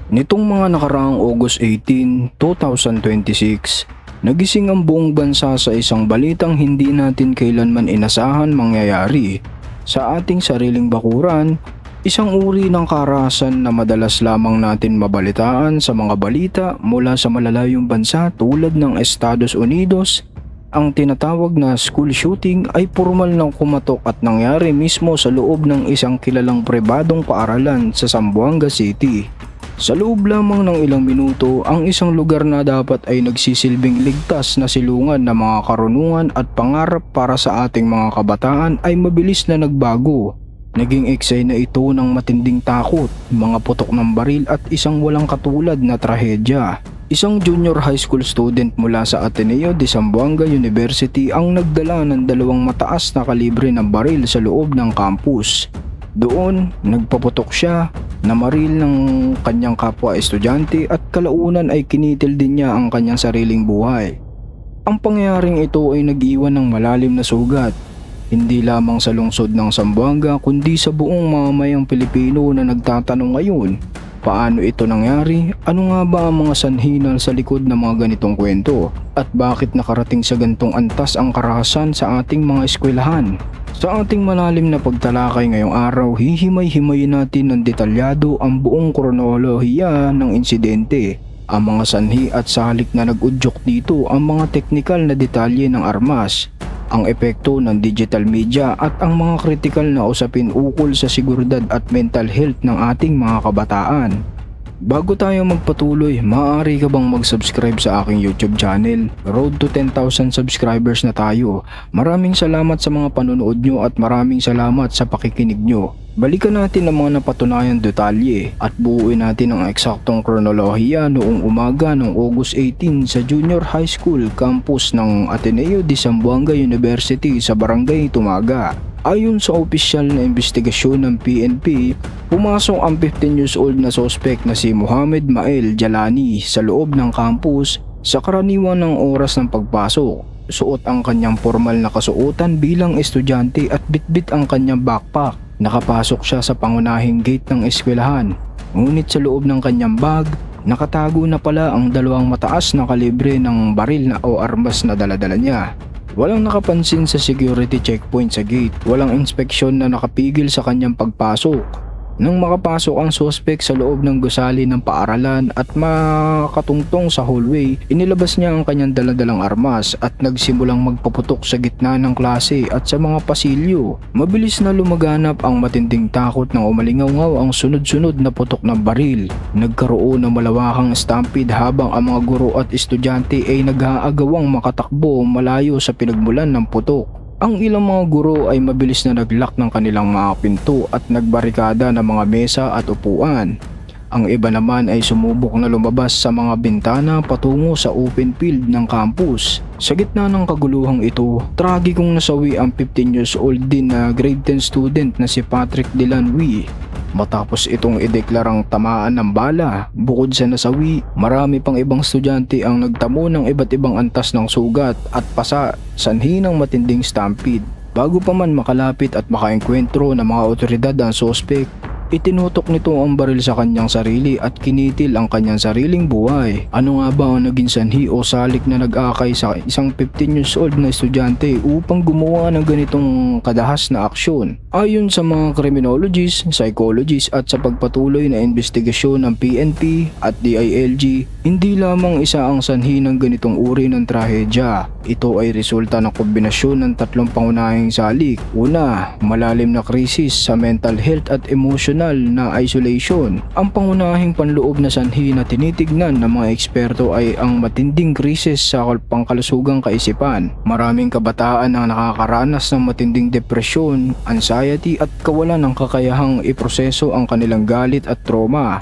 Nitong mga nakaraang August 18, 2026, nagising ang buong bansa sa isang balitang hindi natin kailanman inasahan mangyayari. Sa ating sariling bakuran, isang uri ng karahasan na madalas lamang natin mabalitaan sa mga balita mula sa malalayong bansa tulad ng Estados Unidos. Ang tinatawag na school shooting ay formal ng kumatok at nangyari mismo sa loob ng isang kilalang pribadong paaralan sa Zamboanga City. Sa loob lamang ng ilang minuto, ang isang lugar na dapat ay nagsisilbing ligtas na silungan ng mga karunungan at pangarap para sa ating mga kabataan ay mabilis na nagbago. Naging eksena ito ng matinding takot, mga putok ng baril at isang walang katulad na trahedya. Isang junior high school student mula sa Ateneo de Zamboanga University ang nagdala ng dalawang mataas na kalibre ng baril sa loob ng campus. Doon, nagpaputok siya, namaril ng kanyang kapwa estudyante at kalaunan ay kinitil din niya ang kanyang sariling buhay. Ang pangyayaring ito ay nag-iwan ng malalim na sugat, hindi lamang sa lungsod ng Zamboanga kundi sa buong mamamayang Pilipino na nagtatanong ngayon, paano ito nangyari? Ano nga ba ang mga sanhinal sa likod ng mga ganitong kwento? At bakit nakarating sa gantong antas ang karahasan sa ating mga eskwelahan? Sa ating malalim na pagtalakay ngayong araw, hihimay-himayin natin ng detalyado ang buong kronolohiya ng insidente, ang mga sanhi at salik na nag-udyok dito, ang mga teknikal na detalye ng armas, ang epekto ng digital media at ang mga kritikal na usapin ukol sa seguridad at mental health ng ating mga kabataan. Bago tayo magpatuloy, maaari ka bang mag-subscribe sa aking YouTube channel? Road to 10,000 subscribers na tayo. Maraming salamat sa mga panonood nyo at maraming salamat sa pakikinig nyo. Balikan natin ang mga napatunayang detalye at buuin natin ang eksaktong kronolohiya noong umaga ng August 18 sa Junior High School campus ng Ateneo de Zamboanga University sa Barangay Tumaga. Ayon sa opisyal na investigasyon ng PNP, pumasok ang 15 years old na suspect na si Mohamed Mael Jalani sa loob ng campus sa karaniwan ng oras ng pagpasok. Suot ang kanyang formal na kasuotan bilang estudyante at bitbit ang kanyang backpack. Nakapasok siya sa pangunahing gate ng eskwelahan. Ngunit sa loob ng kanyang bag, nakatago na pala ang dalawang mataas na kalibre ng baril na o armas na daladala niya. Walang nakapansin sa security checkpoint sa gate, walang inspeksyon na nakapigil sa kanyang pagpasok. Nang makapasok ang suspect sa loob ng gusali ng paaralan at makatungtong sa hallway, inilabas niya ang kanyang daladalang armas at nagsimulang magpaputok sa gitna ng klase at sa mga pasilyo. Mabilis na lumaganap ang matinding takot nang umalingaw-ngaw ang sunod-sunod na putok ng baril. Nagkaroon ng malawakang stampede habang ang mga guro at estudyante ay nag-aagawang makatakbo malayo sa pinagmulan ng putok. Ang ilang mga guro ay mabilis na naglock ng kanilang mga pinto at nagbarikada ng mga mesa at upuan. Ang iba naman ay sumubok na lumabas sa mga bintana patungo sa open field ng campus. Sa gitna ng kaguluhang ito, tragikong nasawi ang 15 years old din na grade 10 student na si Patrick Delanui. Matapos itong ideklarang tamaan ng bala, bukod sa nasawi, marami pang ibang estudyante ang nagtamo ng iba't ibang antas ng sugat at pasa, sanhi ng matinding stampede. Bago pa man makalapit at makaengkwentro ng mga otoridad ang suspect, itinutok nito ang baril sa kanyang sarili at kinitil ang kanyang sariling buhay. Ano nga ba ang naging sanhi o salik na nag-akay sa isang 15 years old na estudyante upang gumawa ng ganitong kadahas na aksyon? Ayon sa mga criminologists, psychologists at sa pagpatuloy na investigasyon ng PNP at DILG, hindi lamang isa ang sanhi ng ganitong uri ng trahedya. Ito ay resulta ng kombinasyon ng tatlong pangunahing salik. Una, malalim na krisis sa mental health at emotional na isolation. Ang pangunahing panloob na sanhi na tinitignan ng mga eksperto ay ang matinding krisis sa pangkalusugang kaisipan. Maraming kabataan ang nakakaranas ng matinding depresyon, anxiety at kawalan ng kakayahang iproseso ang kanilang galit at trauma.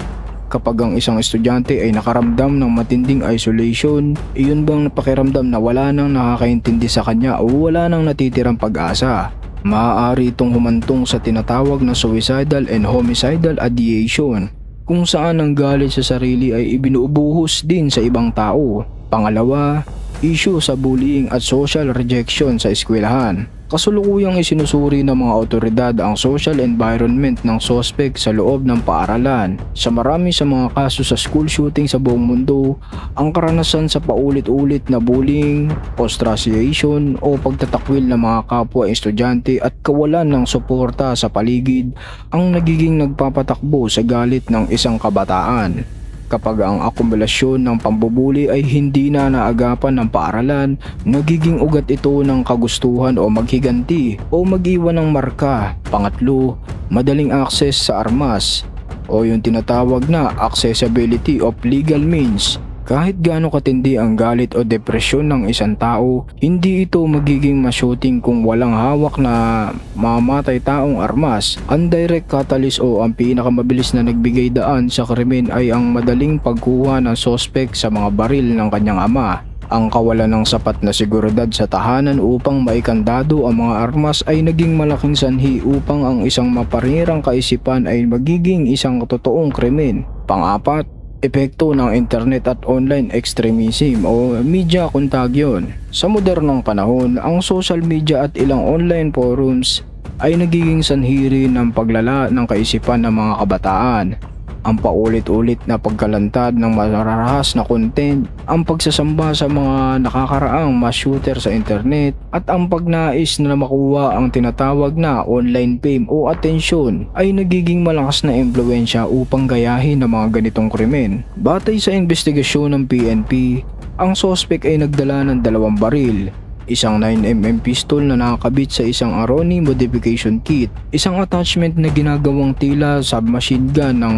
Kapag ang isang estudyante ay nakaramdam ng matinding isolation, iyon bang napakiramdam na wala nang nakakaintindi sa kanya o wala nang natitirang pag-asa? Maaari itong humantong sa tinatawag na suicidal and homicidal ideation, kung saan ang galit sa sarili ay ibinubuhos din sa ibang tao. Pangalawa, issue sa bullying at social rejection sa eskwelahan. Kasulukuyang isinusuri ng mga otoridad ang social environment ng suspect sa loob ng paaralan. Sa marami sa mga kaso sa school shooting sa buong mundo, ang karanasan sa paulit-ulit na bullying, ostracization o pagtatakwil ng mga kapwa estudyante at kawalan ng suporta sa paligid ang nagiging nagpapatakbo sa galit ng isang kabataan. Kapag ang akumulasyon ng pambubuli ay hindi na naagapan ng paaralan, nagiging ugat ito ng kagustuhan o maghiganti o mag-iwan ng marka. Pangatlo, madaling access sa armas o yung tinatawag na accessibility of legal means. Kahit gaano katindi ang galit o depresyon ng isang tao, hindi ito magiging ma-shooting kung walang hawak na mamatay taong armas. Ang direct catalyst o ang pinakamabilis na nagbigay daan sa krimen ay ang madaling pagkuha ng suspect sa mga baril ng kanyang ama. Ang kawalan ng sapat na seguridad sa tahanan upang maikandado ang mga armas ay naging malaking sanhi upang ang isang maparirang kaisipan ay magiging isang totoong krimen. Pang-apat, epekto ng internet at online extremism o media contagion. Sa modernong panahon, ang social media at ilang online forums ay nagiging sanhi rin ng paglala ng kaisipan ng mga kabataan. Ang paulit-ulit na pagkalantad ng mararahas na content, ang pagsasamba sa mga nakakaraang mass shooter sa internet, at ang pagnais na makuha ang tinatawag na online fame o atensyon ay nagiging malakas na impluwensya upang gayahin ang mga ganitong krimen. Batay sa investigasyon ng PNP, ang suspect ay nagdala ng 2 baril, isang 9mm pistol na nakakabit sa isang Aroni modification kit, isang attachment na ginagawang tila submachine gun ng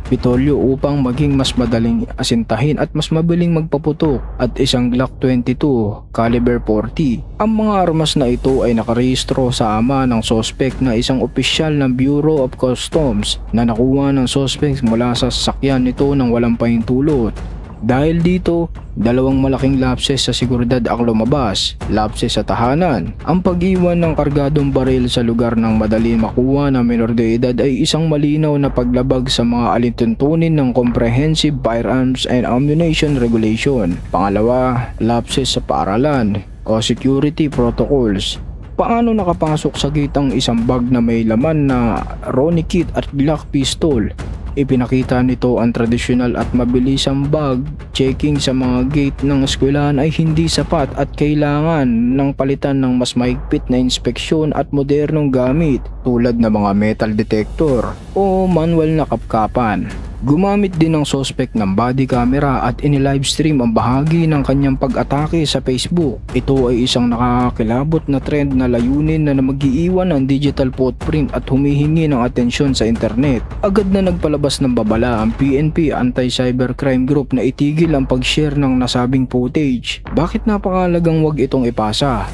pitolyo upang maging mas madaling asintahin at mas mabiling magpaputok, at isang Glock 22 caliber 40. Ang mga armas na ito ay nakarehistro sa ama ng suspect na isang opisyal ng Bureau of Customs na nakuha ng suspect mula sa sasakyan nito ng walang pahintulot. Dahil dito, 2 malaking lapses sa seguridad ang lumabas, lapses sa tahanan. Ang pag-iwan ng kargadong baril sa lugar ng madali makuha ng menor de edad ay isang malinaw na paglabag sa mga alintuntunin ng Comprehensive Firearms and Ammunition Regulation. Pangalawa, lapses sa paaralan o security protocols. Paano nakapasok sa gate ang isang bag na may laman na Ronnie kit at Glock pistol? Ipinakita nito ang tradisyonal at mabilisang bag checking sa mga gate ng eskwelahan ay hindi sapat at kailangan ng palitan ng mas mahigpit na inspeksyon at modernong gamit tulad ng mga metal detector o manual na kapkapan. Gumamit din ng suspect ng body camera at inilivestream ang bahagi ng kanyang pag-atake sa Facebook. Ito ay isang nakakakilabot na trend na layunin na mag-iiwan ng digital footprint at humihingi ng atensyon sa internet. Agad na nagpalabas ng babala ang PNP Anti-Cybercrime Group na itigil ang pag-share ng nasabing footage. Bakit napakahalagang wag itong ipasa?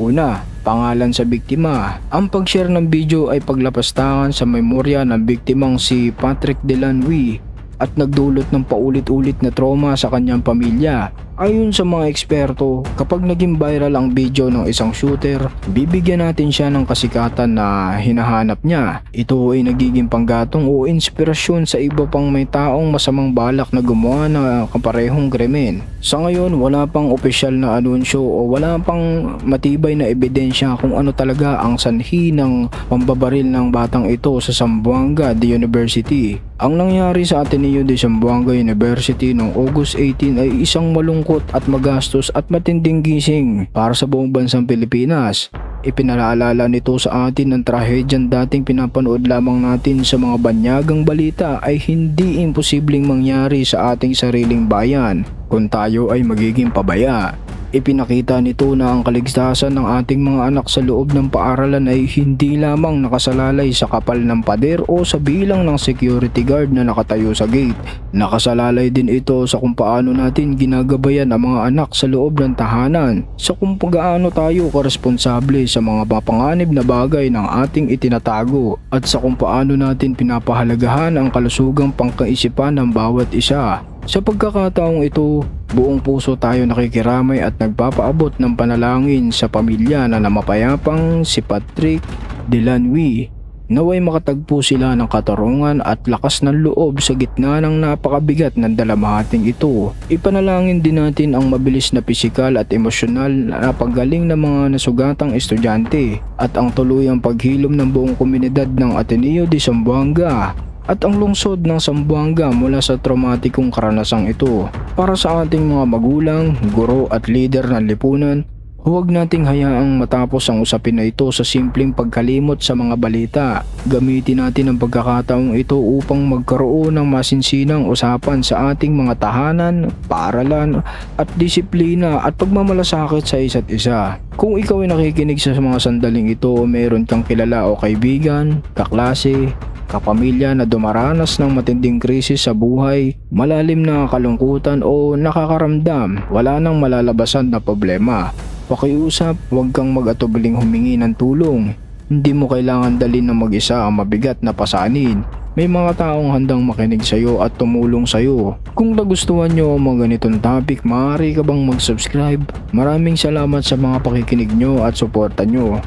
Una, pangalan sa biktima. Ang pag-share ng video ay paglapastangan sa memorya ng biktimang si Patrick Delanwy at nagdulot ng paulit-ulit na trauma sa kanyang pamilya. Ayon sa mga eksperto, kapag naging viral ang video ng isang shooter, bibigyan natin siya ng kasikatan na hinahanap niya. Ito ay nagiging panggatong o inspirasyon sa iba pang may taong masamang balak na gumawa ng kaparehong krimen. Sa ngayon, wala pang opisyal na anunsyo o wala pang matibay na ebidensya kung ano talaga ang sanhi ng pambabaril ng batang ito sa Zamboanga University. Ang nangyari sa Ateneo de Zamboanga University noong August 18 ay isang malungkot at magastos at matinding gising para sa buong bansang Pilipinas. Ipinaalala nito sa atin ang trahedyang dating pinapanood lamang natin sa mga banyagang balita ay hindi imposibleng mangyari sa ating sariling bayan kung tayo ay magiging pabaya. Ipinakita nito na ang kaligtasan ng ating mga anak sa loob ng paaralan ay hindi lamang nakasalalay sa kapal ng pader o sa bilang ng security guard na nakatayo sa gate. Nakasalalay din ito sa kung paano natin ginagabayan ang mga anak sa loob ng tahanan, sa kung paano tayo koresponsable sa mga mapanganib na bagay ng ating itinatago, at sa kung paano natin pinapahalagahan ang kalusugang pangkaisipan ng bawat isa. Sa pagkakataong ito, buong puso tayo nakikiramay at nagpapaabot ng panalangin sa pamilya na namapayapang si Patrick Delanwy Naway makatagpo sila ng katarungan at lakas ng loob sa gitna ng napakabigat ng dalamahating ito. Ipanalangin din natin ang mabilis na pisikal at emosyonal na paggaling ng mga nasugatang estudyante at ang tuluyang paghilom ng buong komunidad ng Ateneo de Zamboanga at ang lungsod ng Zamboanga mula sa traumatikong karanasang ito. Para sa ating mga magulang, guro at lider ng lipunan, huwag nating hayaang matapos ang usapin na ito sa simpleng pagkalimot sa mga balita. Gamitin natin ang pagkakataong ito upang magkaroon ng masinsinang usapan sa ating mga tahanan, paaralan at disiplina at pagmamalasakit sa isa't isa. Kung ikaw ay nakikinig sa mga sandaling ito o mayroon kang kilala o kaibigan, kaklase, kapamilya na dumaranas ng matinding krisis sa buhay, malalim na kalungkutan o nakakaramdam, wala nang malalabasan na problema. Pakiusap, huwag kang mag-atubiling humingi ng tulong. Hindi mo kailangan dalhin ng mag-isa ang mabigat na pasanin. May mga taong handang makinig sa iyo at tumulong sa iyo. Kung nagustuhan nyo ang mga ganitong topic, maaari ka bang mag-subscribe? Maraming salamat sa mga pakikinig nyo at suporta nyo.